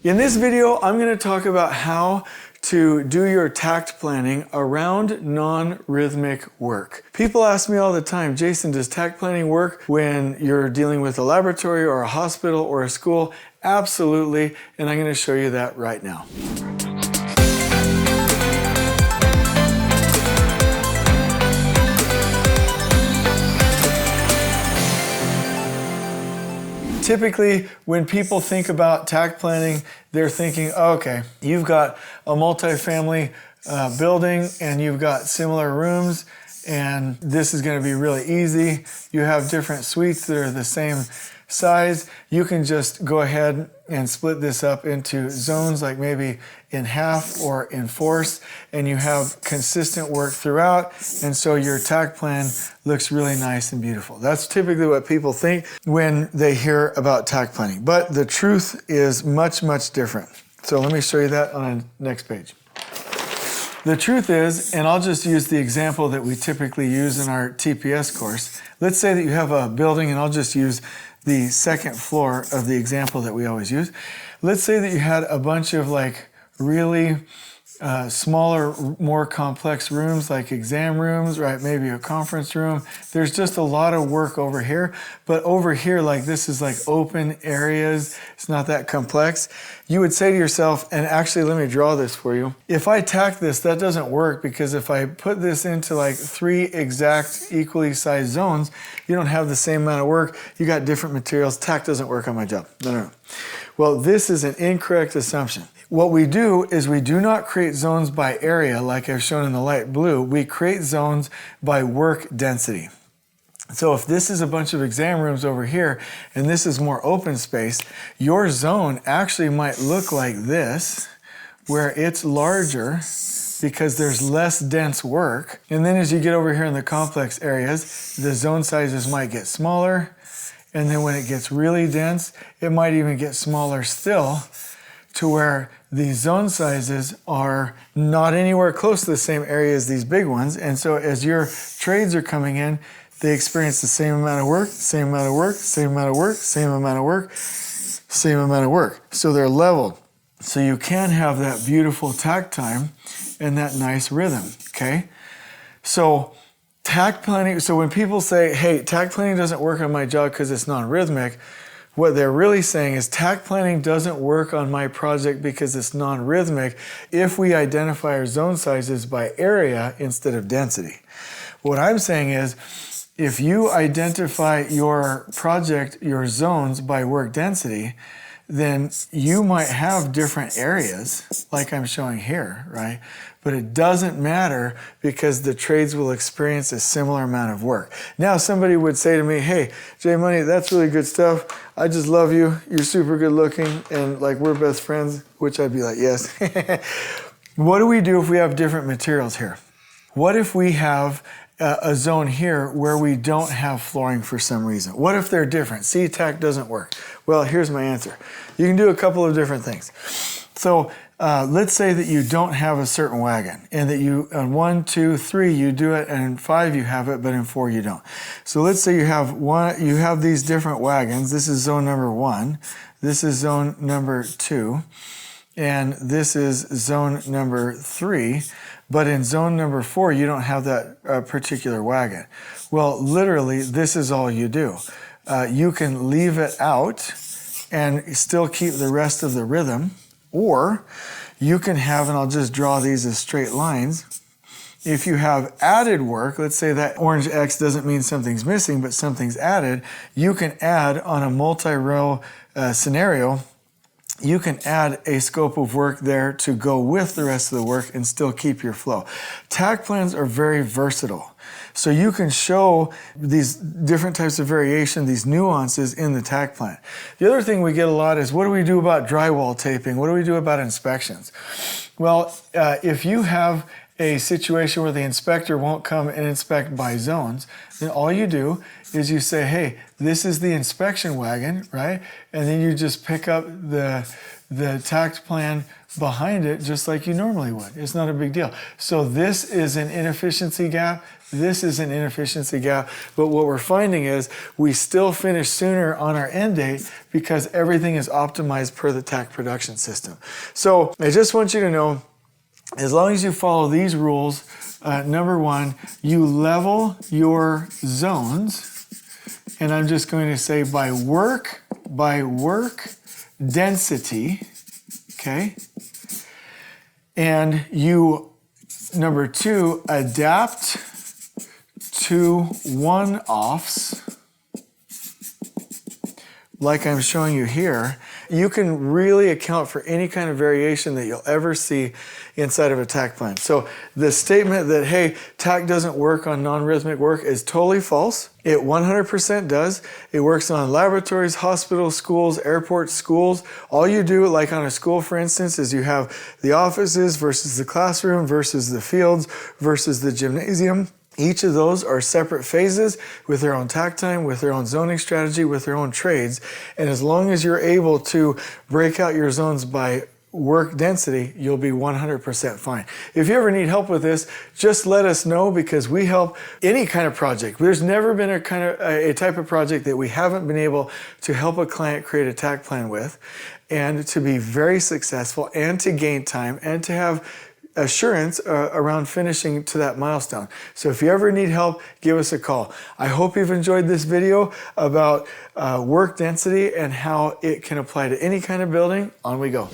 In this video, I'm going to talk about how to do your takt planning around non-rhythmic work. People ask me all the time, Jason, does takt planning work when you're dealing with a laboratory or a hospital or a school? Absolutely, and I'm going to show you that right now. Typically, when people think about takt planning, they're thinking, okay, you've got a multifamily building and you've got similar rooms, and this is going to be really easy. You have different suites that are the same size. You can just go ahead and split this up into zones, like maybe in half or in fourths, and you have consistent work throughout, and so your takt plan looks really nice and beautiful. That's typically what people think when they hear about takt planning, but the truth is much, much different. So let me show you that on the next page. The truth is, and I'll just use the example that we typically use in our TPS course. Let's say that you have a building, and I'll just use the second floor of the example that we always use. Let's say that you had a bunch of like really smaller, more complex rooms, like exam rooms, right? Maybe a conference room. There's just a lot of work over here, but over here, like this is like open areas. It's not that complex. You would say to yourself, and actually let me draw this for you. If I tack this, that doesn't work, because if I put this into like 3 exact equally sized zones, you don't have the same amount of work. You got different materials. Takt doesn't work on my job. No. Well, this is an incorrect assumption. What we do is we do not create zones by area like I've shown in the light blue. We create zones by work density. So if this is a bunch of exam rooms over here and this is more open space, your zone actually might look like this, where it's larger because there's less dense work. And then as you get over here in the complex areas, the zone sizes might get smaller. And then when it gets really dense, it might even get smaller still, to where the zone sizes are not anywhere close to the same area as these big ones. And so as your trades are coming in, they experience the same amount of work, same amount of work, same amount of work, same amount of work, same amount of work. So they're level. So you can have that beautiful takt time and that nice rhythm, okay? So takt planning, so when people say, hey, takt planning doesn't work on my job because it's non-rhythmic, what they're really saying is takt planning doesn't work on my project because it's non-rhythmic if we identify our zone sizes by area instead of density. What I'm saying is, if you identify your project, your zones by work density, then you might have different areas like I'm showing here, right? But it doesn't matter because the trades will experience a similar amount of work. Now somebody would say to me, hey, Jay Money, that's really good stuff. I just love you. You're super good looking and like we're best friends, which I'd be like, yes. What do we do if we have different materials here? What if we have a zone here where we don't have flooring for some reason? What if they're different? See, takt doesn't work. Well, here's my answer. You can do a couple of different things. So let's say that you don't have a certain wagon, and that you, on 1, 2, 3, you do it, and in 5 you have it, but in 4 you don't. So let's say you have these different wagons. This is zone number 1. This is zone number 2. And this is zone number 3. But in zone number 4, you don't have that particular wagon. Well, literally, this is all you do. You can leave it out and still keep the rest of the rhythm, or you can have, and I'll just draw these as straight lines. If you have added work, let's say that orange X doesn't mean something's missing, but something's added, you can add on a multi-row scenario, you can add a scope of work there to go with the rest of the work and still keep your flow. Takt plans are very versatile. So you can show these different types of variation, these nuances in the takt plan. The other thing we get a lot is, what do we do about drywall taping? What do we do about inspections? Well, if you have a situation where the inspector won't come and inspect by zones, then all you do is you say, hey, this is the inspection wagon, right? And then you just pick up the the Takt plan behind it just like you normally would. It's not a big deal. So this is an inefficiency gap. This is an inefficiency gap. But what we're finding is we still finish sooner on our end date because everything is optimized per the Takt production system. So I just want you to know, as long as you follow these rules, number one, you level your zones. And I'm just going to say by work density, okay? And you, number two, adapt to one-offs, like I'm showing you here. You can really account for any kind of variation that you'll ever see inside of a Takt plan. So the statement that, hey, Takt doesn't work on non-rhythmic work is totally false. It 100% does. It works on laboratories, hospitals, schools, airports, schools. All you do, like on a school, for instance, is you have the offices versus the classroom versus the fields versus the gymnasium. Each of those are separate phases with their own Takt time, with their own zoning strategy, with their own trades. And as long as you're able to break out your zones by work density, you'll be 100% fine. If you ever need help with this, just let us know, because we help any kind of project. There's never been a type of project that we haven't been able to help a client create a Takt plan with, and to be very successful, and to gain time, and to have assurance around finishing to that milestone. So if you ever need help, give us a call. I hope you've enjoyed this video about work density and how it can apply to any kind of building. On we go.